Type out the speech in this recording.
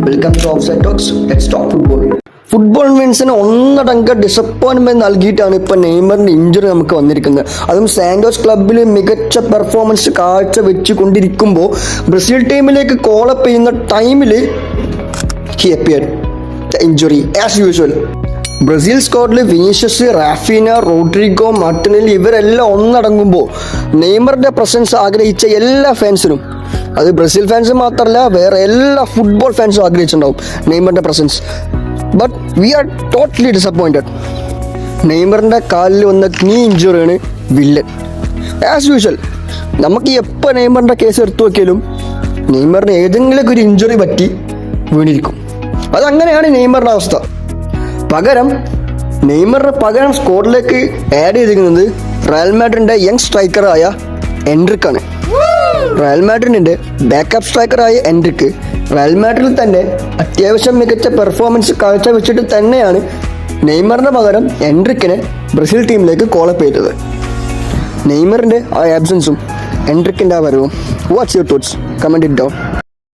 Welcome to offside talks. Let's talk football. Football ഫാൻസിന് ഒന്നടങ്ക disappointment നൽകിയിട്ടാണ് ഇപ്പോൾ നെയ്മറിന്റെ ഇഞ്ചുറി നമുക്ക് വന്നിരിക്കുന്നത്. അതും സാന്റോസ് ക്ലബിൽ മികച്ച പെർഫോമൻസ് കാഴ്ച വെച്ചുകൊണ്ടിരിക്കുമ്പോൾ ബ്രസീൽ ടീമിലേക്ക് കോളപ്പ് ചെയ്യുന്ന ടൈമിൽ he appeared the injury as usual. Brazil സ്ക്വാഡിൽ വിനീഷ്യസ്, റാഫീന, റോഡ്രിഗോ, മാർട്ടിനെല്ലി ഇവരെല്ലാം ഒന്നടങ്ങുമ്പോൾ നെയ്മറിന്റെ പ്രസൻസ് ആഗ്രഹിച്ച എല്ലാ ഫാൻസിനും, അത് ബ്രസീൽ ഫാൻസ് മാത്രമല്ല വേറെ എല്ലാ ഫുട്ബോൾ ഫാൻസും ആഗ്രഹിച്ചിട്ടുണ്ടാവും നെയ്മറിന്റെ presence. But we are totally disappointed. നെയ്മറിന്റെ കാലിൽ വന്ന knee ഇഞ്ചുറിയാണ് വില്ലൻ. ആസ് യൂഷ്വൽ നമുക്ക് എപ്പോൾ നെയ്മറിന്റെ കേസ് എടുത്തു നോക്കിയാലും നെയ്മറിന് ഏതെങ്കിലും ഒരു ഇഞ്ചുറി പറ്റി വീണിരിക്കും. അതങ്ങനെയാണ് നെയ്മറിന്റെ അവസ്ഥ. നെയ്മറിന് പകരം സ്ക്വാഡിലേക്ക് ആഡ് ചെയ്തിരിക്കുന്നത് റയൽ മാഡ്രിഡിന്റെ യങ് സ്ട്രൈക്കറായ എൻട്രിക്കാണ്. റയൽ മാഡ്രിഡിന്റെ ബാക്കപ്പ് സ്ട്രൈക്കറായ എൻട്രിക്ക് റയൽ മാഡ്രിഡിൽ തന്നെ അത്യാവശ്യം മികച്ച പെർഫോമൻസ് കാഴ്ചവെച്ചിട്ട് തന്നെയാണ് നെയ്മറിന് പകരം എൻട്രിക്കിനെ ബ്രസീൽ ടീമിലേക്ക് കോളപ്പ് ചെയ്തത്. നെയ്മറിന്റെ ആ ആബ്സൻസും എൻട്രിക്കിന്റെ ആ വരവും, what's your thoughts? Comment it down.